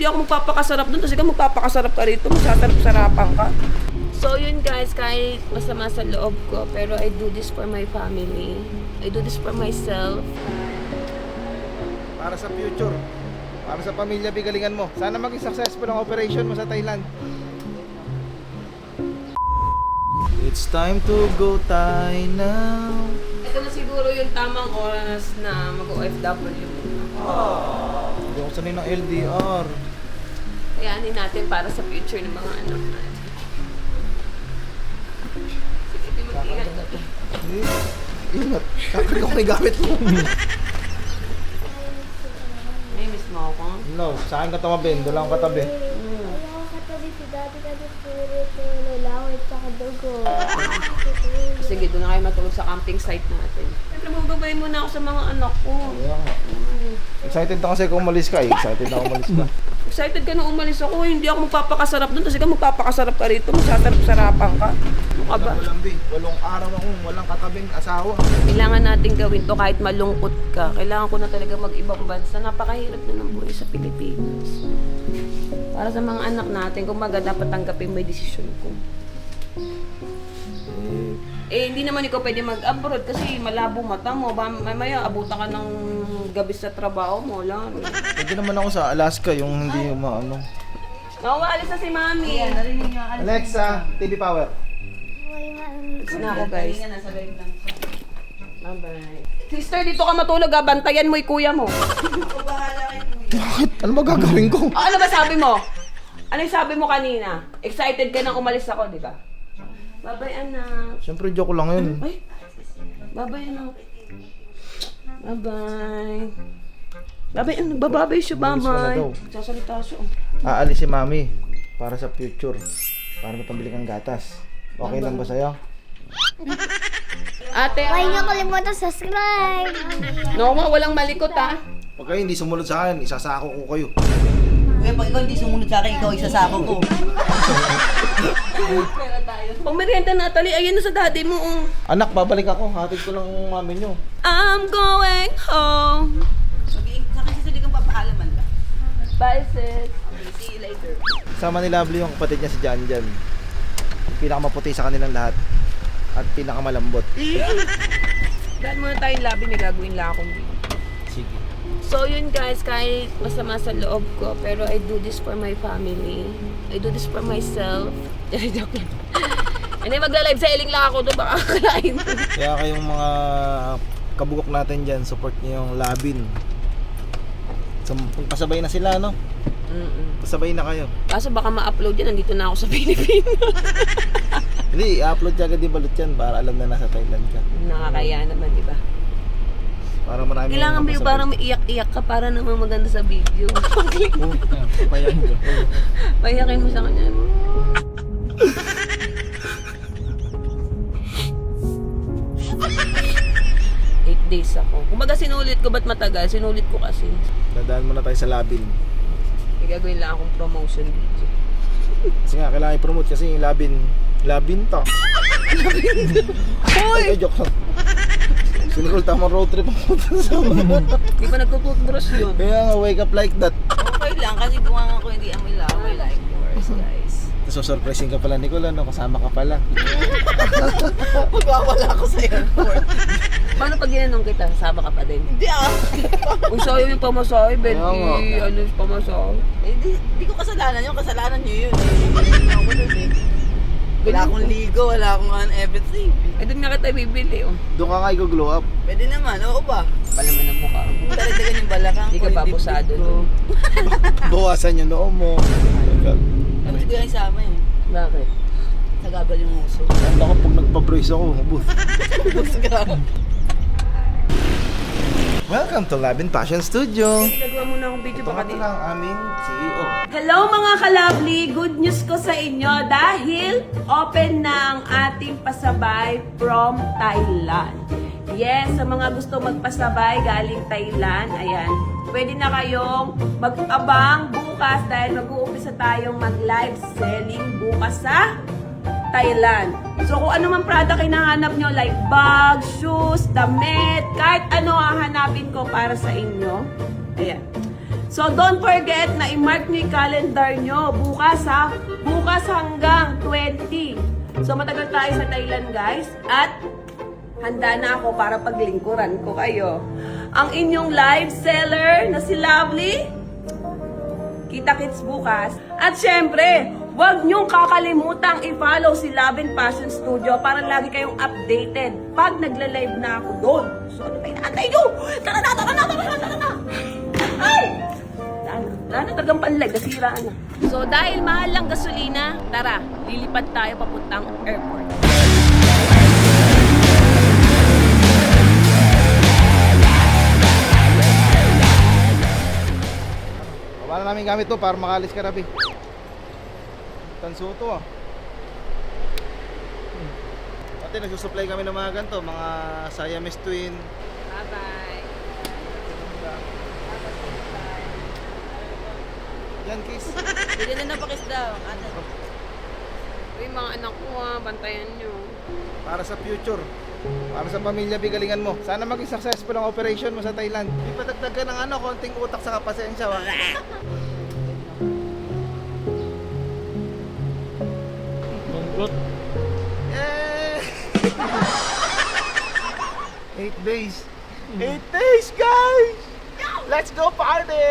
hindi ako magpapakasarap doon. Kasi ka magpapakasarap ka rito, masasarap-sarapan ka. So yun guys, kahit masama sa loob ko, pero I do this for my family. I do this for myself. Para sa future, para sa pamilya, bigalingan mo. Sana maging successful ang operation mo sa Thailand. It's time to go Thai now. Ito na siguro yung tamang oras na mag-OFW. Hindi ako sanay ng LDR. Kayanin natin para sa future ng mga anak natin. Sige, di mag-ingat ka. Ingat. Kakari ko may gamit mo. May miss mo ako? No, sa akin katabi. Doon lang katabi. Wala ko katabi si daddy kasi puro lalaway tsaka dugo. Sige, doon na kayo matulog sa camping site natin. Siyempre, magbabay muna ako sa mga anak ko. Kaya nga. Excited na kasi kung umalis ka eh. Excited na kung umalis ka. Excited ka na umalis ako. Hindi ako magpapakasarap doon. Kasi ka magpapakasarap ka rito. Masasarap-sarapan ka. Ano ka ba? Walang 8 araw akong walang katabing asawa. Kailangan natin gawin to kahit malungkot ka. Kailangan ko na talaga mag-ibang bansa. Napakahirap na ng buhay sa Pilipinas. Para sa mga anak natin, kung dapat tanggapin mo yung desisyon ko. Hindi naman ikaw pwede mag-abroad kasi malabo mata mo. Mamaya abutan ka ng gabi sa trabaho mo lang. Pwede naman ako sa Alaska, yung hindi maano. Nawaalis na si Mami. Alexa, TV power. Ito na ako guys. Bye-bye. Sister, dito ka matulog ha. Bantayan mo yung kuya mo. Bakit? Ano ba gagawin ko? Ano ba sabi mo? Ano yung sabi mo kanina? Excited ka nang umalis ako, di ba? Bye-bye, anak. Siyempre, joke lang yun. Ay, bye-bye, anak. Bye-bye. Bye-bye, anak. Bye-bye siya, Umalis ka na bye-bye. daw. Sasalita siya. Aalis si Mami para sa future. Para may pambili kang gatas. Okay lang ba sa'yo? Ate, Huwag niyo kalimutan subscribe. Noma, walang malikot ha. Pag kayo hindi sumunod sa akin, isasako ko kayo. Kuya, pag ikaw hindi sumunod sa akin, ikaw isasako ko. Pag merienda na, Tali, ayan na sa daddy mo. Oh. Anak, babalik ako. Hatid ko lang ang mami nyo. I'm going home. Sa akin sisali kang papaalaman ka. Bye, sis. Okay, see you later. Sama ni Lovely yung kapatid niya si Janjan. Pinakamaputi sa kanilang lahat. At pinakamalambot. Dahil muna tayong labi, may gagawin lang akong video. Sige. So yun guys, kahit masama sa loob ko, pero I do this for my family. I do this for myself. Joke lang. Hindi, magla-live sa Eling lang ako doon, baka akalain mo. Kaya kayong mga kabugok natin dyan, support niyo yung Labin. So, pasabay na sila, no? Pasabay na kayo. Kaso baka ma-upload yan, nandito na ako sa Pilipinas. Hindi, i-upload ka agad yung balot yan para alam na nasa Thailand ka. Nakakaya naman, di ba? Para marami Kailangan ba yung parang may iyak-iyak ka para naman maganda sa video? Payan ko. Payakin mo sa kanya. 8 days ako. Kumbaga sinulit ko, ba't matagal? Sinulit ko kasi. Dadaan muna tayo sa Labin. May gagawin lang akong promotion video. Kasi nga, kailangan i-promote kasi yung Labin to. Hoy! Joke lang. Sinigol tamang road trip ang punta sa mga. Di ba nagtututbrush yun? Kaya nga, wake up like that. Okay lang, kasi gawa nga ko hindi amoy laway like yours, guys. So, surprising ka pala, Nicole, no? Kasama ka pala. Magwawala ako sa airport. Paano pag ginanong kita, sasama ka pa din? Hindi Kung sa'yo yung pamasahe, Kaya nga. Betty, ano yung pamasahe? Hindi ko kasalanan yun, kasalanan nyo yun eh. Hindi ako nun eh. Wala akong ligo, wala akong everything. Eh, doon nga kita bibili, oh. Doon ka nga i-glow up. Pwede naman, oo ba? Palaman ng mukha. Kung talagdagan yung balakang Hindi ka yung babusado dibdib ko. doon. Bawasan yung noo mo. Ano siguro yung sama yun? Bakit? Sagabal yung uso. Ang laki pag nagpa-brace ako. Booth. Welcome to Labin Fashion Studio. Ginagawa muna akong video, baka di... Ito lang aming CEO. Hello mga ka-lovely! Good news ko sa inyo dahil open na ang ating pasabay from Thailand. Yes, sa mga gusto magpasabay galing Thailand, ayan, pwede na kayong mag-abang bukas dahil mag-uumpisa tayong mag-live selling bukas sa Thailand. So kung ano man product hinahanap nyo like bags, shoes, damit, kahit ano hahanapin ko para sa inyo. Ayan. So don't forget na i-mark nyo yung calendar nyo. Bukas ha. Bukas hanggang 20. So matagal tayo sa Thailand guys. At handa na ako para paglingkuran ko kayo. Ang inyong live seller na si Lovely. Kita-kits bukas. At syempre, huwag niyong kakalimutang i-follow si Love and Passion Studio para lagi kayong updated pag nagla-live na ako doon. So ano ba inaantay nyo? Tara na! Ay! Wala na talagang panlag, nasira na. So dahil mahal lang gasolina, tara, lilipad tayo papuntang airport. Wala namin gamit to para makalis ka, Rabi. Tanso to ah. Pati nagsusupply kami ng mga ganito, mga Siamese twin. Bye-bye. Yan, kiss. Bili na napakis daw. Ano? Uy, mga anak ko bantayan nyo. Para sa future. Para sa pamilya, bigalingan mo. Sana maging successful ang operation mo sa Thailand. Di pa dagdagan ng konting utak sa kapasensya. Yeah! 8 days. 8 days, guys! Let's go party!